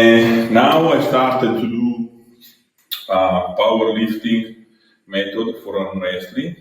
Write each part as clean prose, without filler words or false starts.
And now I started to do powerlifting method for arm wrestling.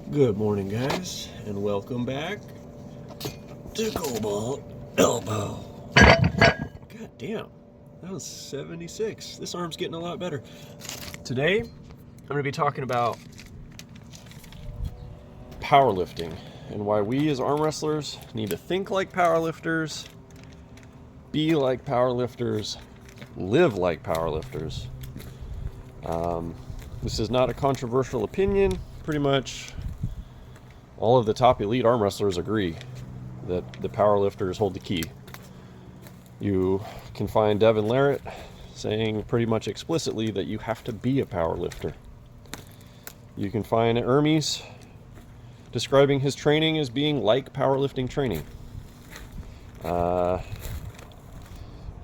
Good morning, guys, and welcome back to Cobalt Elbow. God damn, that was 76. This arm's getting a lot better. Today, I'm going to be talking about powerlifting and why we as arm wrestlers need to think like powerlifters, be like powerlifters, live like powerlifters. This is not a controversial opinion. Pretty much all of the top elite arm wrestlers agree that the powerlifters hold the key. You can find Devin Larratt saying pretty much explicitly that you have to be a powerlifter. You can find Hermes describing his training as being like powerlifting training.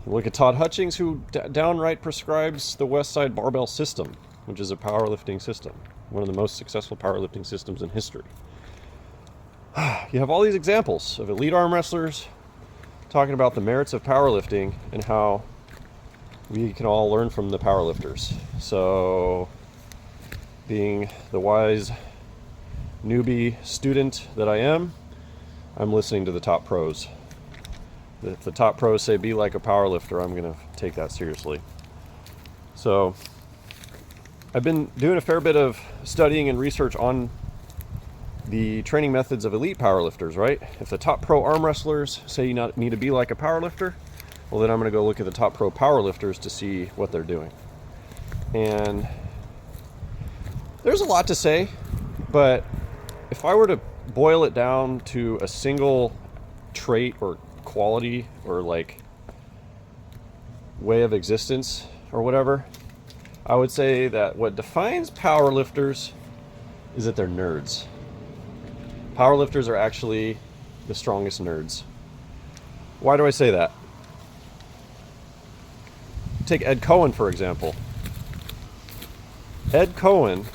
Look at Todd Hutchings, who downright prescribes the West Side Barbell System, which is a powerlifting system, one of the most successful powerlifting systems in history. You have all these examples of elite arm wrestlers talking about the merits of powerlifting and how we can all learn from the powerlifters. So, being the wise newbie student that I am, I'm listening to the top pros. If the top pros say be like a powerlifter, I'm going to take that seriously. So, I've been doing a fair bit of studying and research on the training methods of elite powerlifters, right? If the top pro arm wrestlers say you need to be like a powerlifter, well, then I'm going to go look at the top pro powerlifters to see what they're doing. And there's a lot to say, but if I were to boil it down to a single trait or quality or like way of existence or whatever, I would say that what defines powerlifters is that they're nerds. Powerlifters are actually the strongest nerds. Why do I say that? Take Ed Cohen, for example. Ed Cohen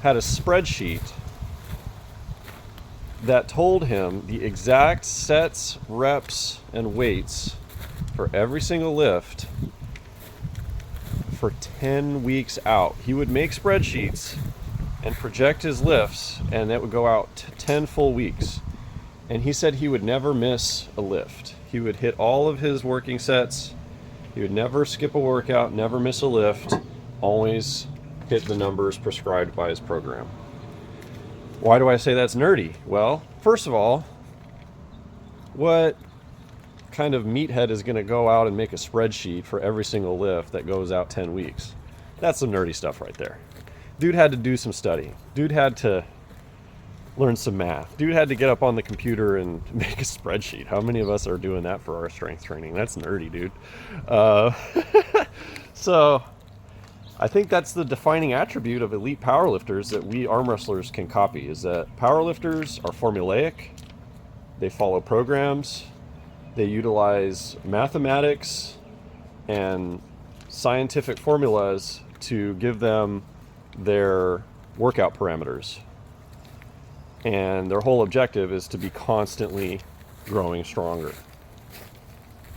had a spreadsheet that told him the exact sets, reps, and weights for every single lift for 10 weeks out. He would make spreadsheets and project his lifts, and that would go out to 10 full weeks. And he said he would never miss a lift. He would hit all of his working sets. He would never skip a workout, never miss a lift, always hit the numbers prescribed by his program. Why do I say that's nerdy? Well, first of all, what kind of meathead is going to go out and make a spreadsheet for every single lift that goes out 10 weeks? That's some nerdy stuff right there. Dude had to do some studying. Dude had to learn some math. Dude had to get up on the computer and make a spreadsheet. How many of us are doing that for our strength training? That's nerdy, dude. So I think that's the defining attribute of elite powerlifters that we arm wrestlers can copy, is that powerlifters are formulaic. They follow programs. They utilize mathematics and scientific formulas to give them their workout parameters. And their whole objective is to be constantly growing stronger.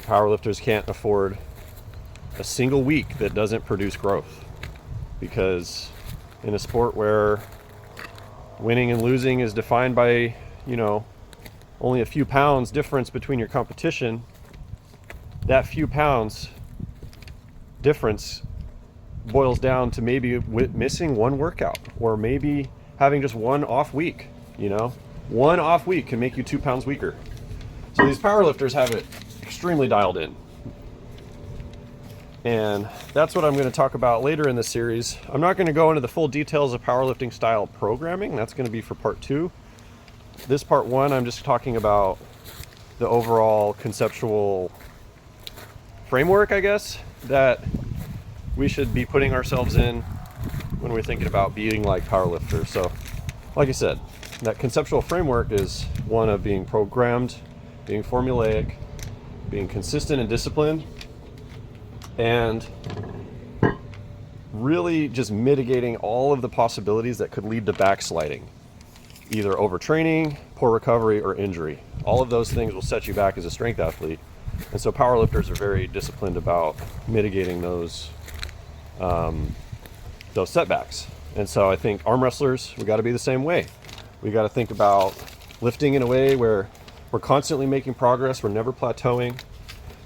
Powerlifters can't afford a single week that doesn't produce growth, because in a sport where winning and losing is defined by, only a few pounds difference between your competition, that few pounds difference boils down to maybe missing one workout, or maybe having just one off week. One off week can make you 2 pounds weaker. So these powerlifters have it extremely dialed in. And that's what I'm going to talk about later in the series. I'm not going to go into the full details of powerlifting style programming. That's going to be for part 2. This part 1, I'm just talking about the overall conceptual framework, I guess, that we should be putting ourselves in when we're thinking about being like powerlifters. So, like I said, that conceptual framework is one of being programmed, being formulaic, being consistent and disciplined, and really just mitigating all of the possibilities that could lead to backsliding, either overtraining, poor recovery, or injury. All of those things will set you back as a strength athlete And so powerlifters are very disciplined about mitigating those setbacks. And so I think arm wrestlers, we got to be the same way. We got to think about lifting in a way where we're constantly making progress, we're never plateauing,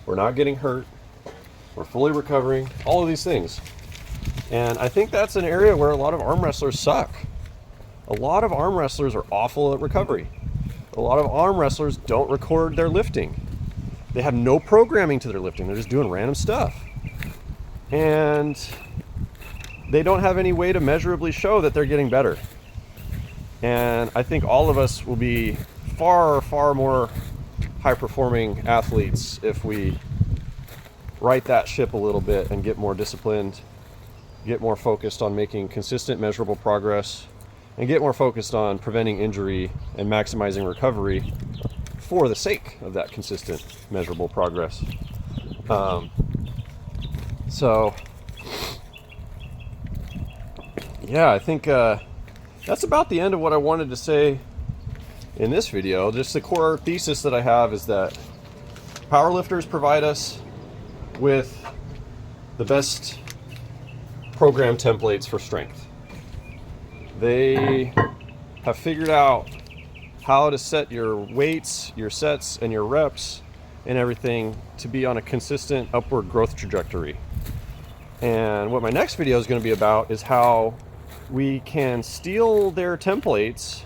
we're not getting hurt, we're fully recovering, all of these things. And I think that's an area where a lot of arm wrestlers suck. A lot of arm wrestlers are awful at recovery. A lot of arm wrestlers don't record their lifting. They have no programming to their lifting. They're just doing random stuff. And they don't have any way to measurably show that they're getting better. And I think all of us will be far, far more high-performing athletes if we right that ship a little bit and get more disciplined, get more focused on making consistent, measurable progress, and get more focused on preventing injury and maximizing recovery for the sake of that consistent, measurable progress. So, yeah, I think that's about the end of what I wanted to say in this video. Just the core thesis that I have is that powerlifters provide us with the best program templates for strength. They have figured out how to set your weights, your sets, and your reps and everything to be on a consistent upward growth trajectory. And what my next video is going to be about is how we can steal their templates,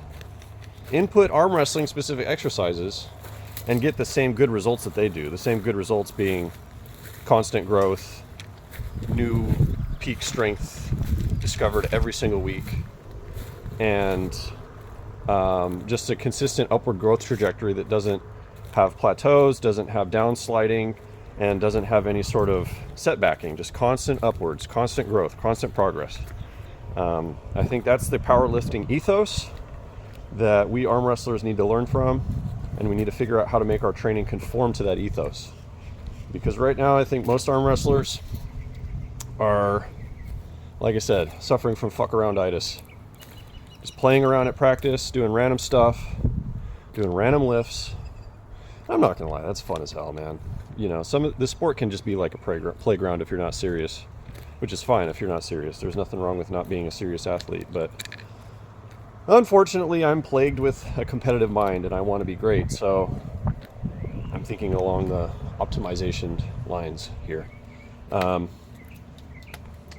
input arm wrestling specific exercises, and get the same good results that they do. The same good results being constant growth, new peak strength discovered every single week, and just a consistent upward growth trajectory that doesn't have plateaus, doesn't have downsliding, and doesn't have any sort of setbacking, just constant upwards, constant growth, constant progress. I think that's the powerlifting ethos that we arm wrestlers need to learn from, and we need to figure out how to make our training conform to that ethos. Because right now I think most arm wrestlers are, like I said, suffering from fuck-around-itis. Just playing around at practice, doing random stuff, doing random lifts. I'm not gonna lie, that's fun as hell, man. You know, the sport can just be like a playground if you're not serious, which is fine if you're not serious. There's nothing wrong with not being a serious athlete, but unfortunately I'm plagued with a competitive mind and I want to be great, so I'm thinking along the optimization lines here.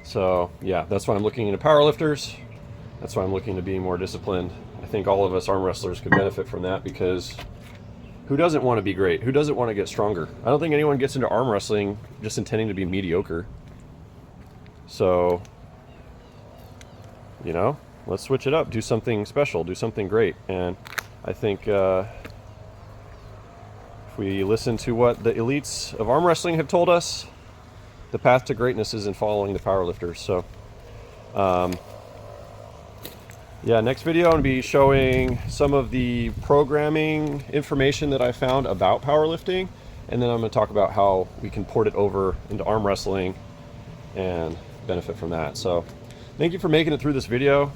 So yeah, that's why I'm looking into powerlifters. That's why I'm looking to be more disciplined. I think all of us arm wrestlers could benefit from that, because who doesn't want to be great? Who doesn't want to get stronger? I don't think anyone gets into arm wrestling just intending to be mediocre. So, you know, let's switch it up. Do something special. Do something great. And I think if we listen to what the elites of arm wrestling have told us, the path to greatness is in following the powerlifters. So, yeah, next video I'm going to be showing some of the programming information that I found about powerlifting, and then I'm going to talk about how we can port it over into arm wrestling and benefit from that. So thank you for making it through this video.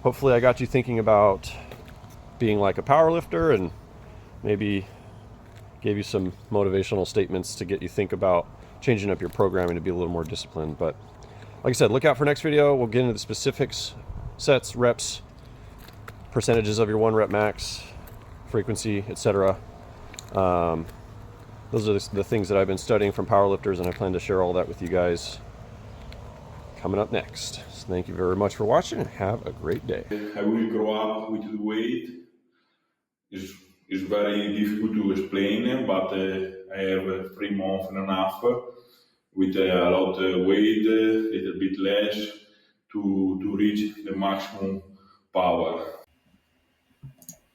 Hopefully I got you thinking about being like a powerlifter, and maybe gave you some motivational statements to get you think about changing up your programming to be a little more disciplined. But like I said, look out for next video. We'll get into the specifics, sets, reps, percentages of your 1 rep max, frequency, etc. Those are the things that I've been studying from powerlifters, and I plan to share all that with you guys coming up next. So thank you very much for watching, and have a great day. I will grow up with the weight. It's very difficult to explain, but I have 3 months and a half with a lot of weight, a little bit less, to reach the maximum power.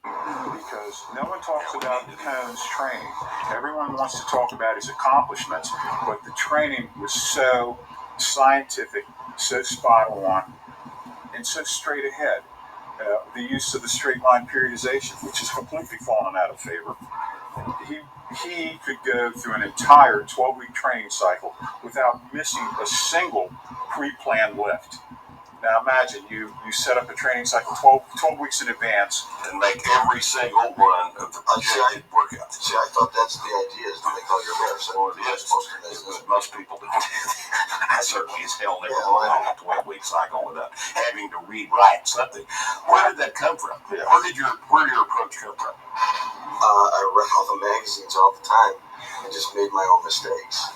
Because no one talks about Cohn's training. Everyone wants to talk about his accomplishments, but the training was so scientific, so spot on, and so straight ahead. The use of the straight line periodization, which has completely fallen out of favor. He could go through an entire 12-week training cycle without missing a single pre-planned lift. Now imagine you set up a training cycle 12 weeks in advance and make every single one of the projected workouts. See, I thought that's the idea, is to make all your reps. Well, it is. Most people do. I certainly as hell never went on a 12-week cycle without having to rewrite something. Where did that come from? Where did your approach come from? I read all the magazines all the time and just made my own mistakes.